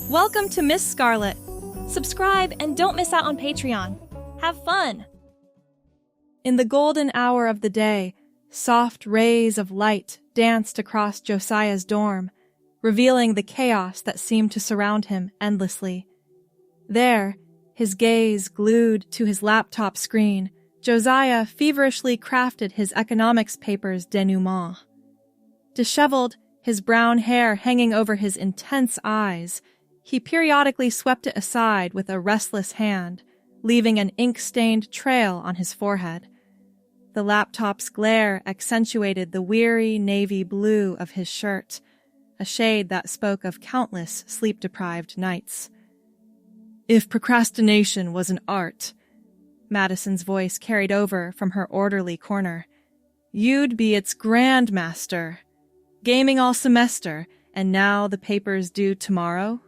Welcome to Miss Scarlett. Subscribe and don't miss out on Patreon. Have fun! In the golden hour of the day, soft rays of light danced across Josiah's dorm, revealing the chaos that seemed to surround him endlessly. There, his gaze glued to his laptop screen, Josiah feverishly crafted his economics paper's denouement. Disheveled, his brown hair hanging over his intense eyes, he periodically swept it aside with a restless hand, leaving an ink-stained trail on his forehead. The laptop's glare accentuated the weary navy blue of his shirt, a shade that spoke of countless sleep-deprived nights. If procrastination was an art, Madison's voice carried over from her orderly corner, you'd be its grandmaster. Gaming all semester, and now the paper's due tomorrow?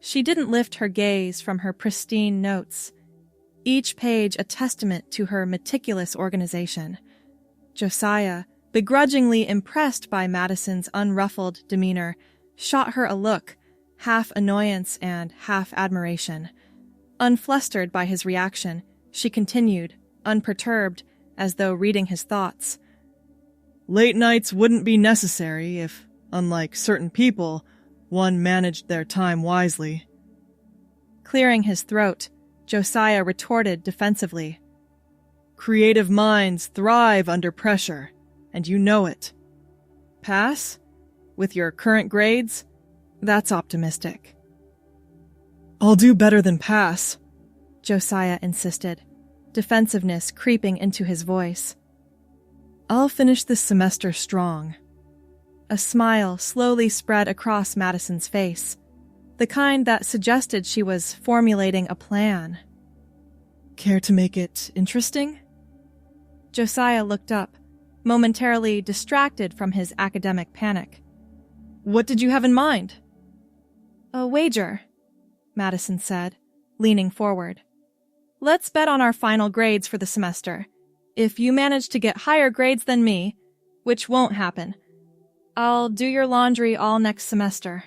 She didn't lift her gaze from her pristine notes, each page a testament to her meticulous organization. Josiah, begrudgingly impressed by Madison's unruffled demeanor, shot her a look, half annoyance and half admiration. Unflustered by his reaction, she continued, unperturbed, as though reading his thoughts. Late nights wouldn't be necessary if, unlike certain people, one managed their time wisely. Clearing his throat, Josiah retorted defensively. Creative minds thrive under pressure, and you know it. Pass? With your current grades? That's optimistic. I'll do better than pass, Josiah insisted, defensiveness creeping into his voice. I'll finish this semester strong. A smile slowly spread across Madison's face, the kind that suggested she was formulating a plan. Care to make it interesting? Josiah looked up, momentarily distracted from his academic panic. What did you have in mind? A wager, Madison said, leaning forward. Let's bet on our final grades for the semester. If you manage to get higher grades than me, which won't happen, I'll do your laundry all next semester.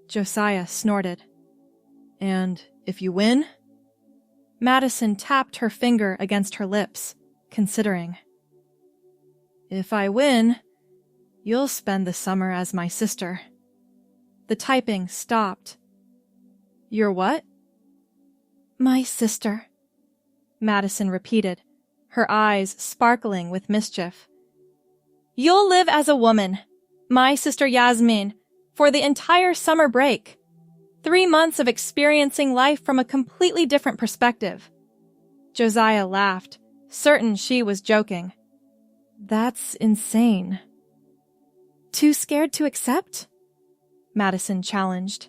Josiah snorted. And if you win? Madison tapped her finger against her lips, considering. If I win, you'll spend the summer as my sister. The typing stopped. Your what? My sister, Madison repeated, her eyes sparkling with mischief. You'll live as a woman, my sister Yasmin, for the entire summer break. 3 months of experiencing life from a completely different perspective. Josiah laughed, certain she was joking. That's insane. Too scared to accept? Madison challenged.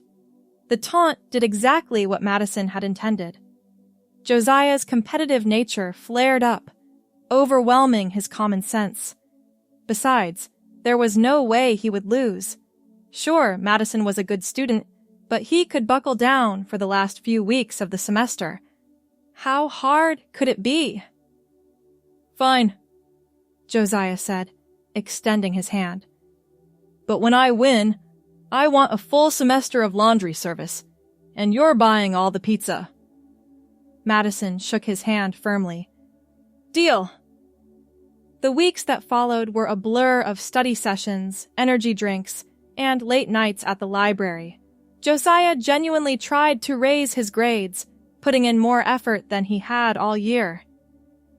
The taunt did exactly what Madison had intended. Josiah's competitive nature flared up, overwhelming his common sense. Besides, there was no way he would lose. Sure, Madison was a good student, but he could buckle down for the last few weeks of the semester. How hard could it be? Fine, Josiah said, extending his hand. But when I win, I want a full semester of laundry service, and you're buying all the pizza. Madison shook his hand firmly. Deal. The weeks that followed were a blur of study sessions, energy drinks, and late nights at the library. Josiah genuinely tried to raise his grades, putting in more effort than he had all year.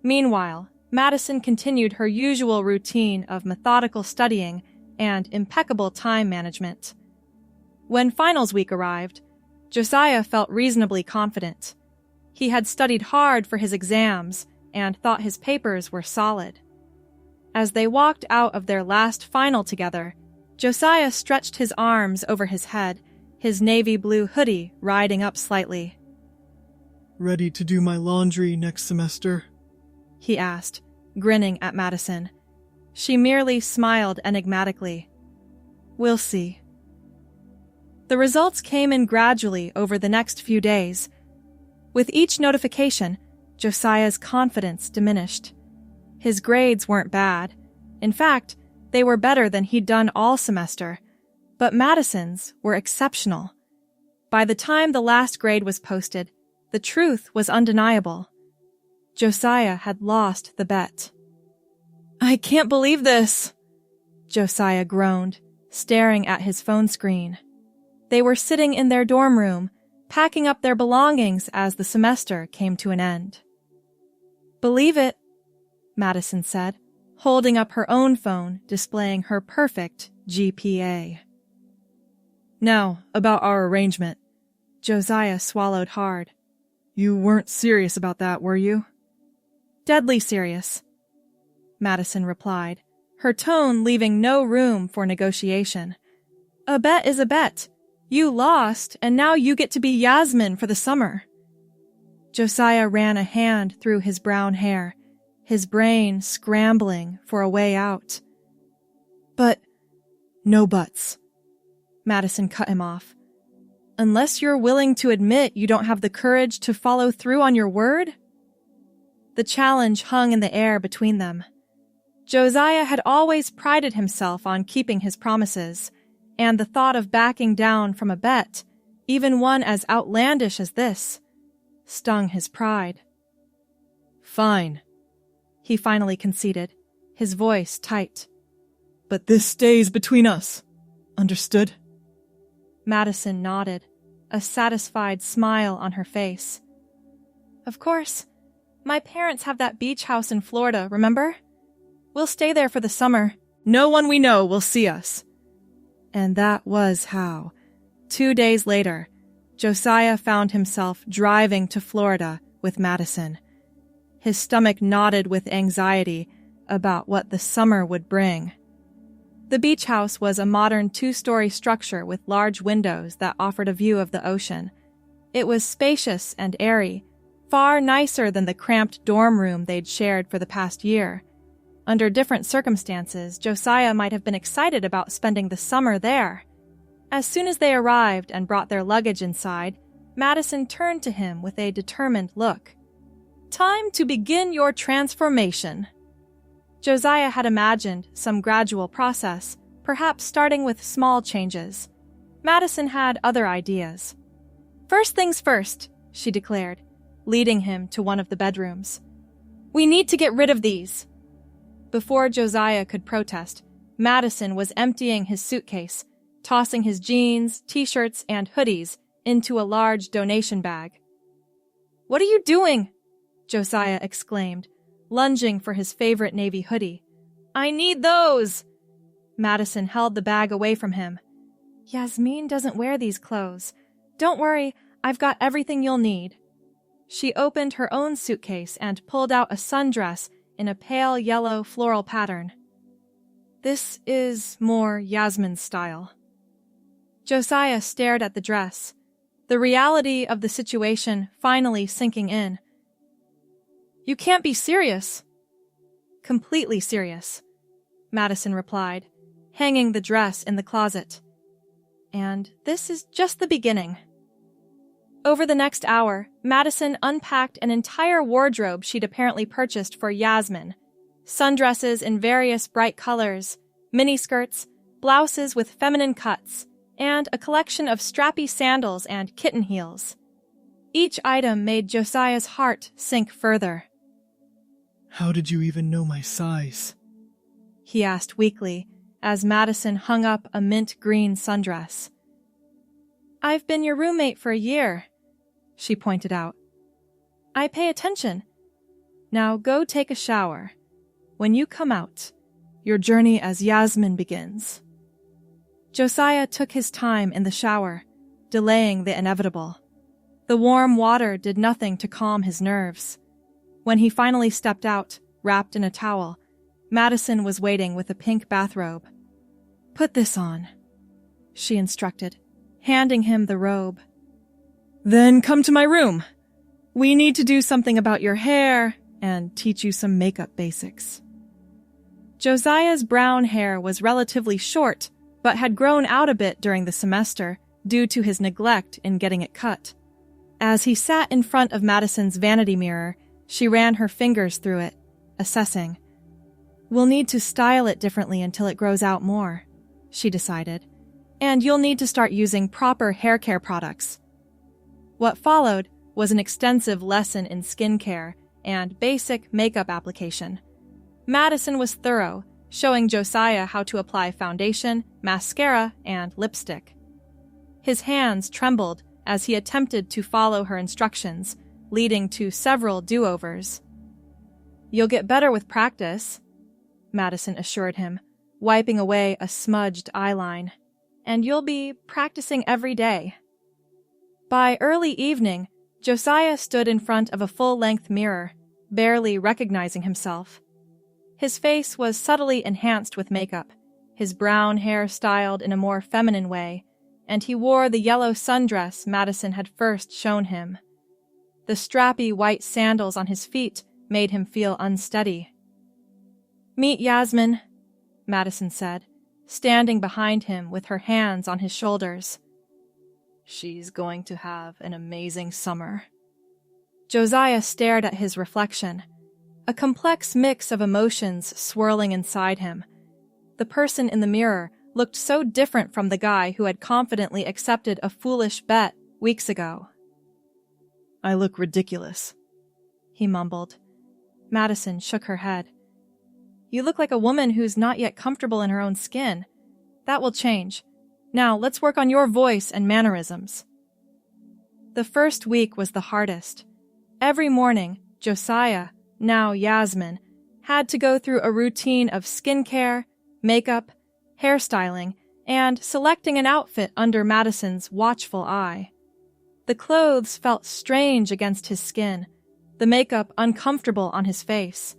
Meanwhile, Madison continued her usual routine of methodical studying and impeccable time management. When finals week arrived, Josiah felt reasonably confident. He had studied hard for his exams and thought his papers were solid. As they walked out of their last final together, Josiah stretched his arms over his head, his navy blue hoodie riding up slightly. Ready to do my laundry next semester? He asked, grinning at Madison. She merely smiled enigmatically. We'll see. The results came in gradually over the next few days. With each notification, Josiah's confidence diminished. His grades weren't bad. In fact, they were better than he'd done all semester. But Madison's were exceptional. By the time the last grade was posted, the truth was undeniable. Josiah had lost the bet. "I can't believe this," Josiah groaned, staring at his phone screen. They were sitting in their dorm room, packing up their belongings as the semester came to an end. "Believe it," Madison said, holding up her own phone, displaying her perfect GPA. "Now, about our arrangement." Josiah swallowed hard. "You weren't serious about that, were you?" "Deadly serious," Madison replied, her tone leaving no room for negotiation. "A bet is a bet. You lost, and now you get to be Yasmin for the summer." Josiah ran a hand through his brown hair, his brain scrambling for a way out. "But—" "No buts," Madison cut him off. "Unless you're willing to admit you don't have the courage to follow through on your word?" The challenge hung in the air between them. Josiah had always prided himself on keeping his promises, and the thought of backing down from a bet, even one as outlandish as this, stung his pride. "Fine," he finally conceded, his voice tight. "But this stays between us. Understood?" Madison nodded, a satisfied smile on her face. "Of course. My parents have that beach house in Florida, remember? We'll stay there for the summer. No one we know will see us." And that was how, 2 days later, Josiah found himself driving to Florida with Madison. His stomach knotted with anxiety about what the summer would bring. The beach house was a modern 2-story structure with large windows that offered a view of the ocean. It was spacious and airy, far nicer than the cramped dorm room they'd shared for the past year. Under different circumstances, Josiah might have been excited about spending the summer there. As soon as they arrived and brought their luggage inside, Madison turned to him with a determined look. "Time to begin your transformation." Josiah had imagined some gradual process, perhaps starting with small changes. Madison had other ideas. "First things first," she declared, leading him to one of the bedrooms. "We need to get rid of these." Before Josiah could protest, Madison was emptying his suitcase, tossing his jeans, t-shirts, and hoodies into a large donation bag. "What are you doing?" Josiah exclaimed, lunging for his favorite navy hoodie. "I need those!" Madison held the bag away from him. "Yasmin doesn't wear these clothes. Don't worry, I've got everything you'll need." She opened her own suitcase and pulled out a sundress in a pale yellow floral pattern. "This is more Yasmin's style." Josiah stared at the dress, the reality of the situation finally sinking in. "You can't be serious." "Completely serious," Madison replied, hanging the dress in the closet. "And this is just the beginning." Over the next hour, Madison unpacked an entire wardrobe she'd apparently purchased for Yasmin. Sundresses in various bright colors, miniskirts, blouses with feminine cuts, and a collection of strappy sandals and kitten heels. Each item made Josiah's heart sink further. "How did you even know my size?" he asked weakly, as Madison hung up a mint green sundress. "I've been your roommate for a year," she pointed out. "I pay attention. Now go take a shower. When you come out, your journey as Yasmin begins." Josiah took his time in the shower, delaying the inevitable. The warm water did nothing to calm his nerves. When he finally stepped out, wrapped in a towel, Madison was waiting with a pink bathrobe. "Put this on," she instructed, handing him the robe. "Then come to my room. We need to do something about your hair and teach you some makeup basics." Josiah's brown hair was relatively short, but had grown out a bit during the semester due to his neglect in getting it cut. As he sat in front of Madison's vanity mirror, she ran her fingers through it, assessing. "We'll need to style it differently until it grows out more," she decided, And you'll need to start using proper hair care products. What followed was an extensive lesson in skincare and basic makeup application. Madison was thorough, showing Josiah how to apply foundation, mascara, and lipstick. His hands trembled as he attempted to follow her instructions, leading to several do-overs. "You'll get better with practice," Madison assured him, wiping away a smudged eyeline. "And you'll be practicing every day." By early evening, Josiah stood in front of a full-length mirror, barely recognizing himself. His face was subtly enhanced with makeup, his brown hair styled in a more feminine way, and he wore the yellow sundress Madison had first shown him. The strappy white sandals on his feet made him feel unsteady. "Meet Yasmin," Madison said, standing behind him with her hands on his shoulders. "She's going to have an amazing summer." Josiah stared at his reflection, a complex mix of emotions swirling inside him. The person in the mirror looked so different from the guy who had confidently accepted a foolish bet weeks ago. "I look ridiculous," he mumbled. Madison shook her head. "You look like a woman who's not yet comfortable in her own skin. That will change. Now let's work on your voice and mannerisms." The first week was the hardest. Every morning, Josiah, now Yasmin, had to go through a routine of skincare, makeup, hairstyling, and selecting an outfit under Madison's watchful eye. The clothes felt strange against his skin, the makeup uncomfortable on his face.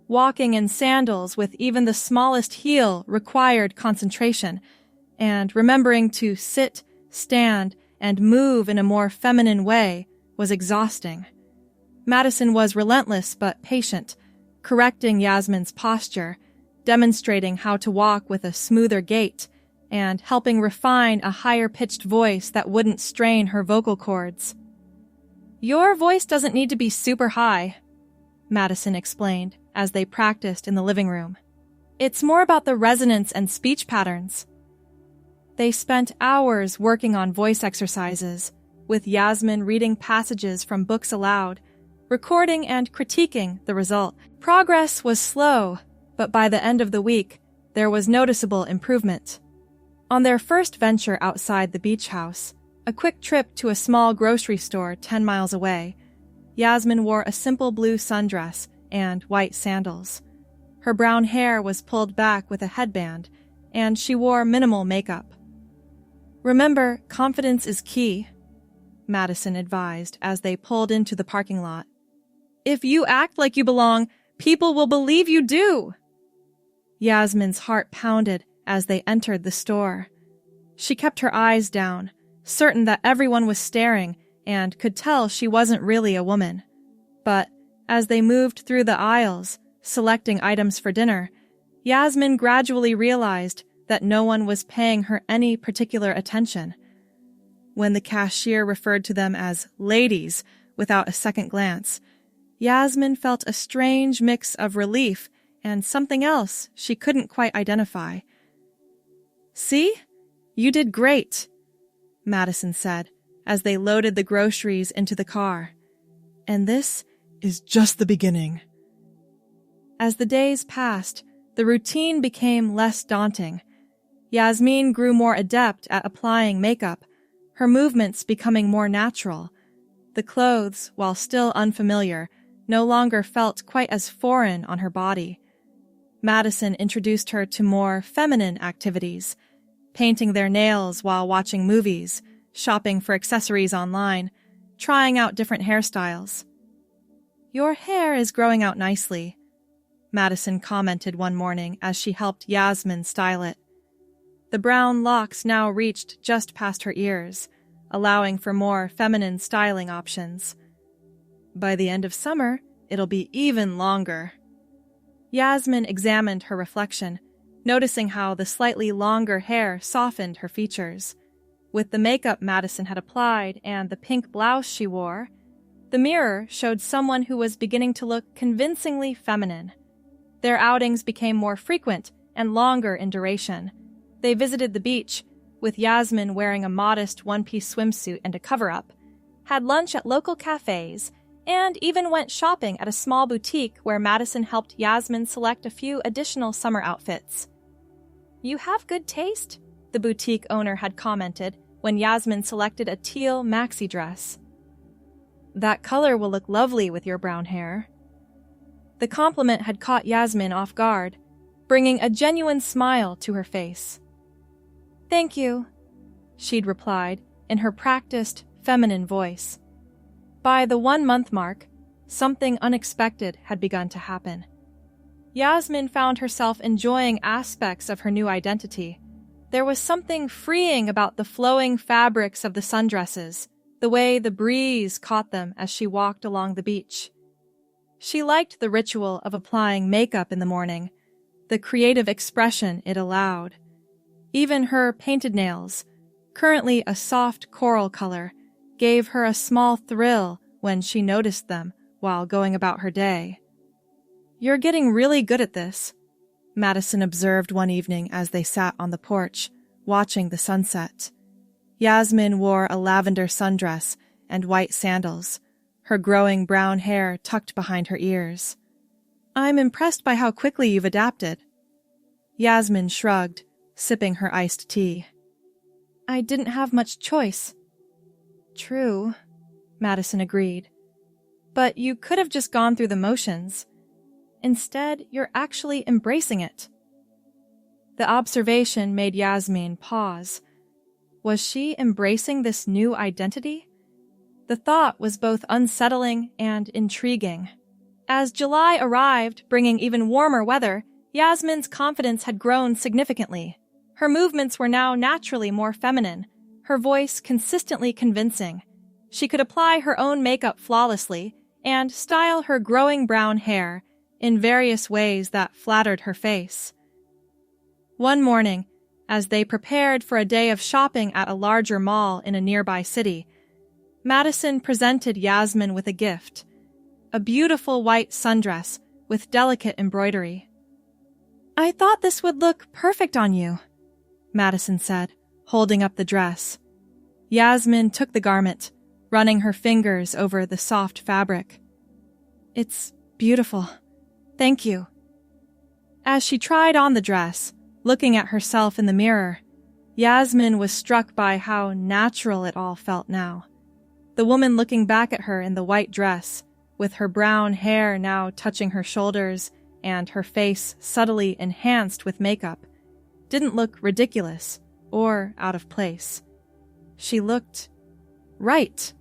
Walking in sandals with even the smallest heel required concentration, and remembering to sit, stand, and move in a more feminine way was exhausting. Madison was relentless but patient, correcting Yasmin's posture, demonstrating how to walk with a smoother gait, and helping refine a higher-pitched voice that wouldn't strain her vocal cords. "Your voice doesn't need to be super high," Madison explained as they practiced in the living room. "It's more about the resonance and speech patterns." They spent hours working on voice exercises, with Yasmin reading passages from books aloud, recording and critiquing the result. Progress was slow, but by the end of the week, there was noticeable improvement. On their first venture outside the beach house, a quick trip to a small grocery store 10 miles away, Yasmin wore a simple blue sundress and white sandals. Her brown hair was pulled back with a headband, and she wore minimal makeup. "Remember, confidence is key," Madison advised as they pulled into the parking lot. "If you act like you belong, people will believe you do." Yasmin's heart pounded as they entered the store. She kept her eyes down, certain that everyone was staring and could tell she wasn't really a woman. But as they moved through the aisles, selecting items for dinner, Yasmin gradually realized that no one was paying her any particular attention. When the cashier referred to them as ladies without a second glance, Yasmin felt a strange mix of relief and something else she couldn't quite identify. "See? You did great," Madison said as they loaded the groceries into the car. "And this Is just the beginning." As the days passed, the routine became less daunting. Yasmin grew more adept at applying makeup, her movements becoming more natural. The clothes, while still unfamiliar, no longer felt quite as foreign on her body. Madison introduced her to more feminine activities, painting their nails while watching movies, shopping for accessories online, trying out different hairstyles. "Your hair is growing out nicely," Madison commented one morning as she helped Yasmin style it. The brown locks now reached just past her ears, allowing for more feminine styling options. "By the end of summer, it'll be even longer." Yasmin examined her reflection, noticing how the slightly longer hair softened her features. With the makeup Madison had applied and the pink blouse she wore, the mirror showed someone who was beginning to look convincingly feminine. Their outings became more frequent and longer in duration. They visited the beach, with Yasmin wearing a modest one-piece swimsuit and a cover-up, had lunch at local cafes, and even went shopping at a small boutique where Madison helped Yasmin select a few additional summer outfits. "You have good taste," the boutique owner had commented when Yasmin selected a teal maxi dress. "That color will look lovely with your brown hair." The compliment had caught Yasmin off guard, bringing a genuine smile to her face. "Thank you," she'd replied in her practiced, feminine voice. By the 1-month mark, something unexpected had begun to happen. Yasmin found herself enjoying aspects of her new identity. There was something freeing about the flowing fabrics of the sundresses, the way the breeze caught them as she walked along the beach. She liked the ritual of applying makeup in the morning, the creative expression it allowed. Even her painted nails, currently a soft coral color, gave her a small thrill when she noticed them while going about her day. "You're getting really good at this," Madison observed one evening as they sat on the porch, watching the sunset. Yasmin wore a lavender sundress and white sandals, her growing brown hair tucked behind her ears. "I'm impressed by how quickly you've adapted." Yasmin shrugged, sipping her iced tea. "I didn't have much choice." "True," Madison agreed. "But you could have just gone through the motions. Instead, you're actually embracing it." The observation made Yasmin pause. Was she embracing this new identity? The thought was both unsettling and intriguing. As July arrived, bringing even warmer weather, Yasmin's confidence had grown significantly. Her movements were now naturally more feminine, her voice consistently convincing. She could apply her own makeup flawlessly and style her growing brown hair in various ways that flattered her face. One morning, as they prepared for a day of shopping at a larger mall in a nearby city, Madison presented Yasmin with a gift, a beautiful white sundress with delicate embroidery. "I thought this would look perfect on you," Madison said, holding up the dress. Yasmin took the garment, running her fingers over the soft fabric. "It's beautiful. Thank you." As she tried on the dress, looking at herself in the mirror, Yasmin was struck by how natural it all felt now. The woman looking back at her in the white dress, with her brown hair now touching her shoulders and her face subtly enhanced with makeup, didn't look ridiculous or out of place. She looked right.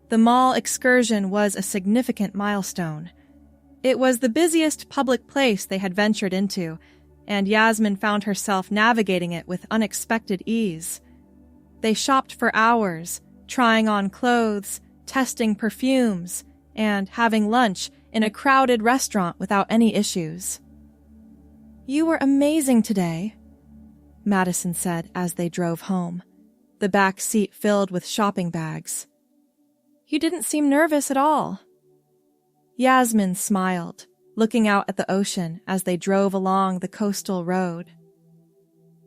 The mall excursion was a significant milestone. It was the busiest public place they had ventured into, and Yasmin found herself navigating it with unexpected ease. They shopped for hours, trying on clothes, testing perfumes, and having lunch in a crowded restaurant without any issues. "You were amazing today," Madison said as they drove home, the back seat filled with shopping bags. "You didn't seem nervous at all." Yasmin smiled, looking out at the ocean as they drove along the coastal road.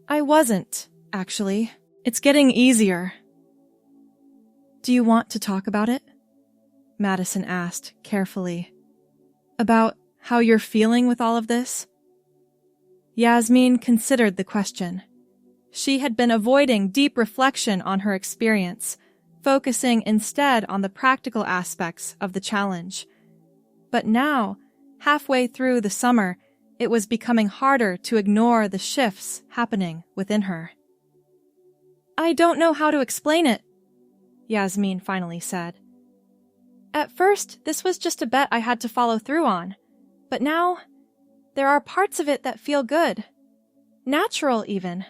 "I wasn't, actually. It's getting easier." "Do you want to talk about it?" Madison asked carefully. "About how you're feeling with all of this?" Yasmin considered the question. She had been avoiding deep reflection on her experience, focusing instead on the practical aspects of the challenge. But now, halfway through the summer, it was becoming harder to ignore the shifts happening within her. "I don't know how to explain it," Yasmin finally said. "At first, this was just a bet I had to follow through on. But now, there are parts of it that feel good. Natural, even.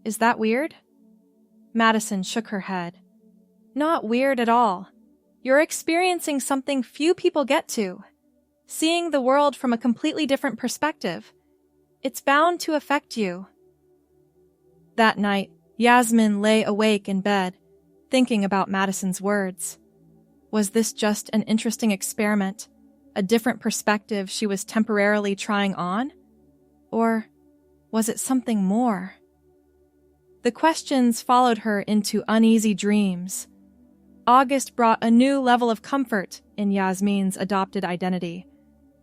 Is that weird?" Madison shook her head. "Not weird at all. You're experiencing something few people get to. Seeing the world from a completely different perspective. It's bound to affect you." That night, Yasmin lay awake in bed, thinking about Madison's words. Was this just an interesting experiment, a different perspective she was temporarily trying on? Or was it something more? The questions followed her into uneasy dreams. August brought a new level of comfort in Yasmin's adopted identity.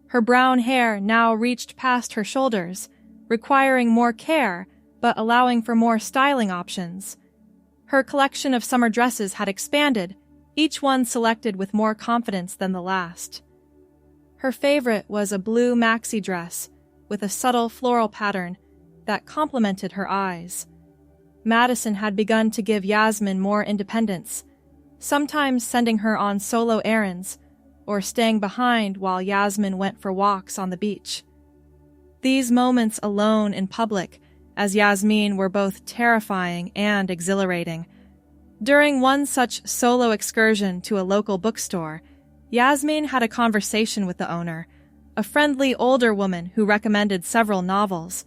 Her brown hair now reached past her shoulders, requiring more care but allowing for more styling options. Her collection of summer dresses had expanded, each one selected with more confidence than the last. Her favorite was a blue maxi dress with a subtle floral pattern that complemented her eyes. Madison had begun to give Yasmin more independence, sometimes sending her on solo errands or staying behind while Yasmin went for walks on the beach. These moments alone in public as Yasmin were both terrifying and exhilarating. During one such solo excursion to a local bookstore, Yasmin had a conversation with the owner, a friendly older woman who recommended several novels.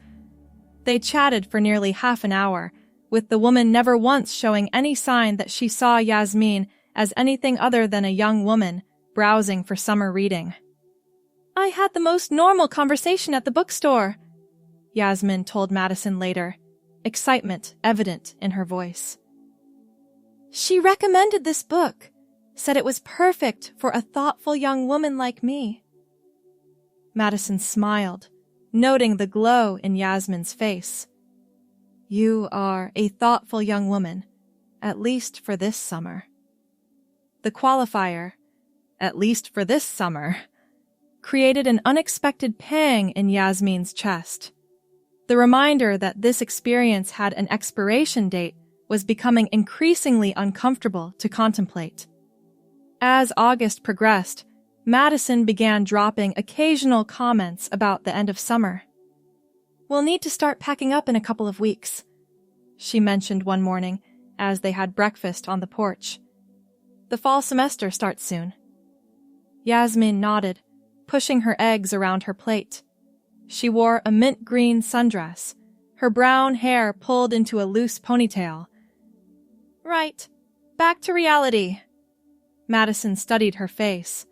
They chatted for nearly half an hour, with the woman never once showing any sign that she saw Yasmin as anything other than a young woman browsing for summer reading. "I had the most normal conversation at the bookstore," Yasmin told Madison later, excitement evident in her voice. "She recommended this book, said it was perfect for a thoughtful young woman like me." Madison smiled, noting the glow in Yasmin's face. "You are a thoughtful young woman, at least for this summer." The qualifier, "at least for this summer," created an unexpected pang in Yasmin's chest. The reminder that this experience had an expiration date was becoming increasingly uncomfortable to contemplate. As August progressed, Madison began dropping occasional comments about the end of summer. "We'll need to start packing up in a couple of weeks," she mentioned one morning as they had breakfast on the porch. "The fall semester starts soon." Yasmin nodded, pushing her eggs around her plate. She wore a mint green sundress, her brown hair pulled into a loose ponytail. "Right, back to reality." Madison studied her face.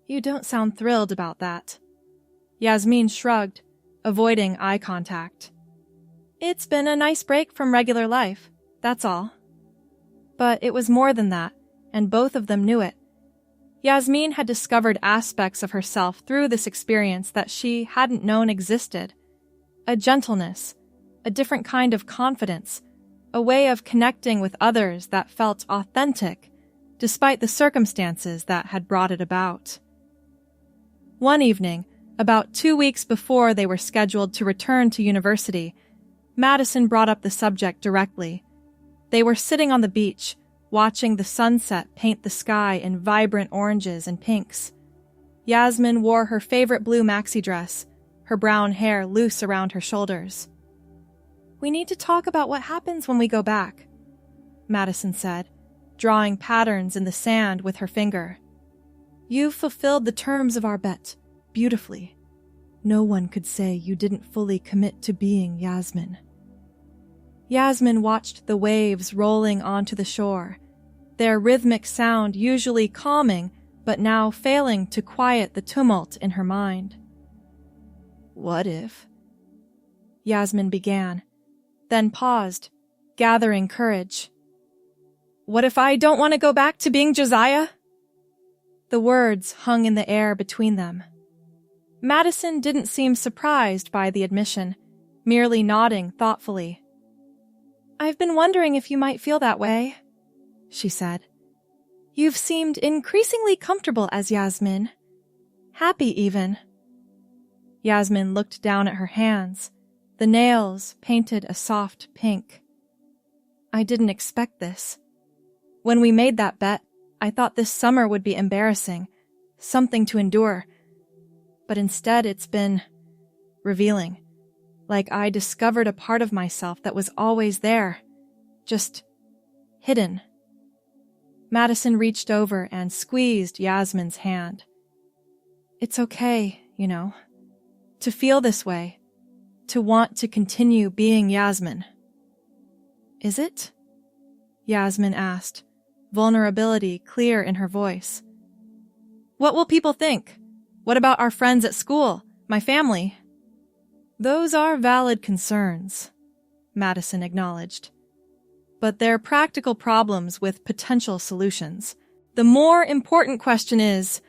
"You don't sound thrilled about that." Yasmin shrugged, avoiding eye contact. "It's been a nice break from regular life, that's all." But it was more than that, and both of them knew it. Yasmin had discovered aspects of herself through this experience that she hadn't known existed. A gentleness, a different kind of confidence, a way of connecting with others that felt authentic, despite the circumstances that had brought it about. One evening, about 2 weeks before they were scheduled to return to university, Madison brought up the subject directly. They were sitting on the beach, watching the sunset paint the sky in vibrant oranges and pinks. Yasmin wore her favorite blue maxi dress, her brown hair loose around her shoulders. "We need to talk about what happens when we go back," Madison said, drawing patterns in the sand with her finger. "You've fulfilled the terms of our bet beautifully. No one could say you didn't fully commit to being Yasmin." Yasmin watched the waves rolling onto the shore, their rhythmic sound usually calming but now failing to quiet the tumult in her mind. "What if?" Yasmin began, then paused, gathering courage. "What if I don't want to go back to being Josiah?" The words hung in the air between them. Madison didn't seem surprised by the admission, merely nodding thoughtfully. "I've been wondering if you might feel that way," she said. "You've seemed increasingly comfortable as Yasmin. Happy, even." Yasmin looked down at her hands, the nails painted a soft pink. "I didn't expect this. When we made that bet, I thought this summer would be embarrassing, something to endure. But instead it's been revealing, like I discovered a part of myself that was always there, just hidden." Madison reached over and squeezed Yasmin's hand. "It's okay, you know, to feel this way, to want to continue being Yasmin." "Is it?" Yasmin asked, vulnerability clear in her voice. "What will people think? What about our friends at school, my family?" "Those are valid concerns," Madison acknowledged. but they're practical problems with potential solutions. The more important question is,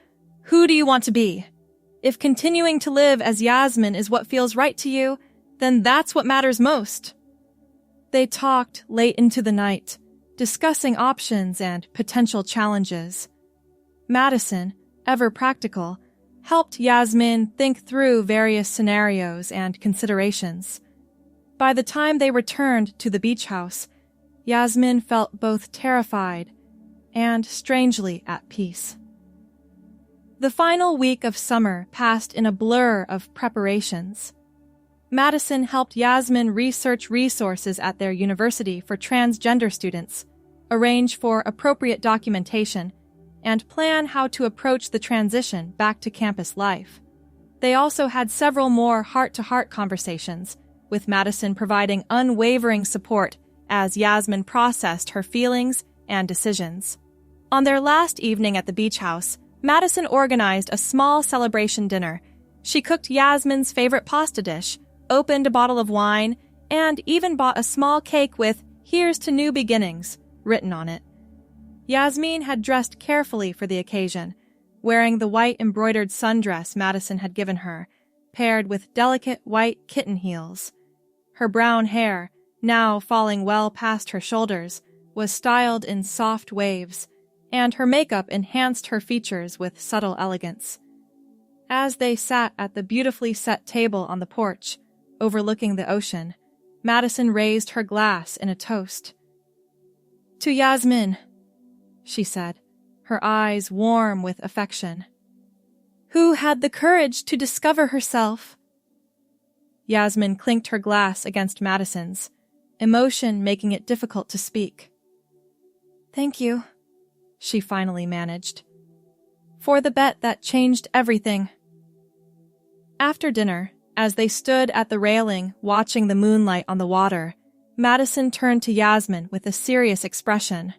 who do you want to be? If continuing to live as Yasmin is what feels right to you, then that's what matters most. They talked late into the night, discussing options and potential challenges. Madison, ever practical, helped Yasmin think through various scenarios and considerations. By the time they returned to the beach house, Yasmin felt both terrified and strangely at peace. The final week of summer passed in a blur of preparations. Madison helped Yasmin research resources at their university for transgender students, arrange for appropriate documentation, and plan how to approach the transition back to campus life. They also had several more heart-to-heart conversations, with Madison providing unwavering support as Yasmin processed her feelings and decisions. On their last evening at the beach house, Madison organized a small celebration dinner. She cooked Yasmin's favorite pasta dish, opened a bottle of wine, and even bought a small cake with "Here's to New Beginnings" written on it. Yasmin had dressed carefully for the occasion, wearing the white embroidered sundress Madison had given her, paired with delicate white kitten heels. Her brown hair, now falling well past her shoulders, was styled in soft waves, and her makeup enhanced her features with subtle elegance. As they sat at the beautifully set table on the porch, overlooking the ocean, Madison raised her glass in a toast. "To Yasmin," she said, her eyes warm with affection, "who had the courage to discover herself." Yasmin clinked her glass against Madison's, emotion making it difficult to speak. "Thank you," she finally managed, "for the bet that changed everything." After dinner, as they stood at the railing watching the moonlight on the water, Madison turned to Yasmin with a serious expression.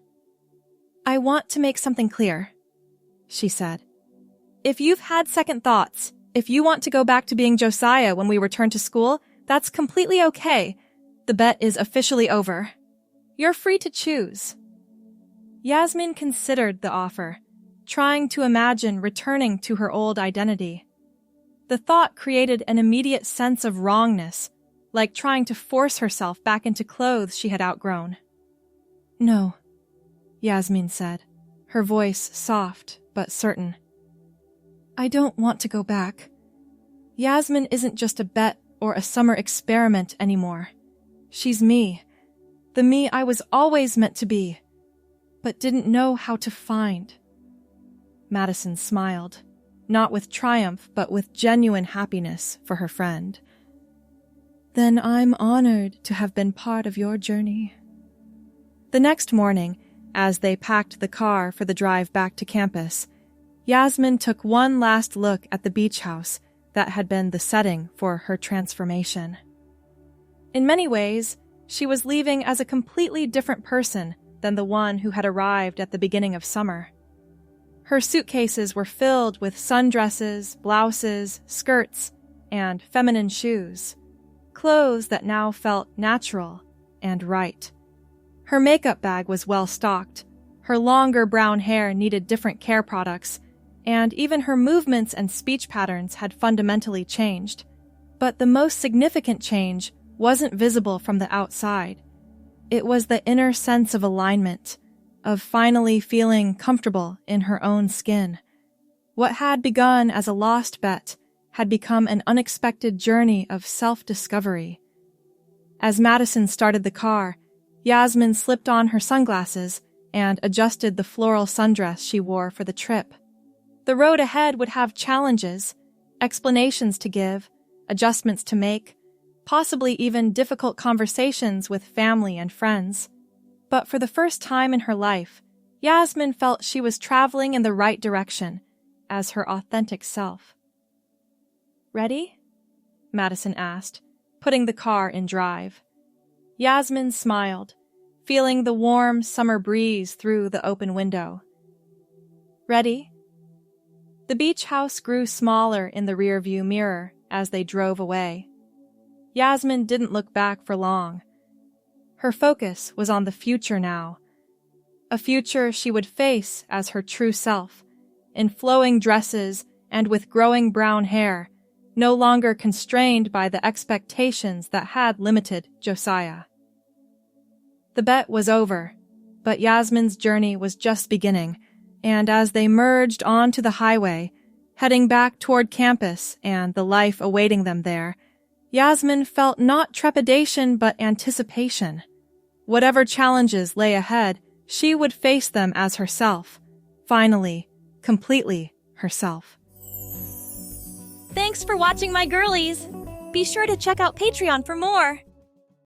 "I want to make something clear," she said. "If you've had second thoughts, if you want to go back to being Josiah when we return to school, that's completely okay. The bet is officially over. You're free to choose." Yasmin considered the offer, trying to imagine returning to her old identity. The thought created an immediate sense of wrongness, like trying to force herself back into clothes she had outgrown. "No," Yasmin said, her voice soft but certain. "I don't want to go back. Yasmin isn't just a bet or a summer experiment anymore. She's me, the me I was always meant to be, but didn't know how to find." Madison smiled, not with triumph but with genuine happiness for her friend. "Then I'm honored to have been part of your journey." The next morning, as they packed the car for the drive back to campus, Yasmin took one last look at the beach house that had been the setting for her transformation. In many ways, she was leaving as a completely different person than the one who had arrived at the beginning of summer. Her suitcases were filled with sundresses, blouses, skirts, and feminine shoes, clothes that now felt natural and right. Her makeup bag was well stocked, her longer brown hair needed different care products, and even her movements and speech patterns had fundamentally changed. But the most significant change wasn't visible from the outside. It was the inner sense of alignment, of finally feeling comfortable in her own skin. What had begun as a lost bet had become an unexpected journey of self-discovery. As Madison started the car, Yasmin slipped on her sunglasses and adjusted the floral sundress she wore for the trip. The road ahead would have challenges, explanations to give, adjustments to make, possibly even difficult conversations with family and friends. But for the first time in her life, Yasmin felt she was traveling in the right direction, as her authentic self. "Ready?" Madison asked, putting the car in drive. Yasmin smiled, feeling the warm summer breeze through the open window. "Ready?" The beach house grew smaller in the rearview mirror as they drove away. Yasmin didn't look back for long. Her focus was on the future now. A future she would face as her true self, in flowing dresses and with growing brown hair, no longer constrained by the expectations that had limited Josiah. The bet was over, but Yasmin's journey was just beginning, and as they merged onto the highway, heading back toward campus and the life awaiting them there, Yasmin felt not trepidation but anticipation. Whatever challenges lay ahead, she would face them as herself, finally, completely herself. Thanks for watching, my girlies! Be sure to check out Patreon for more!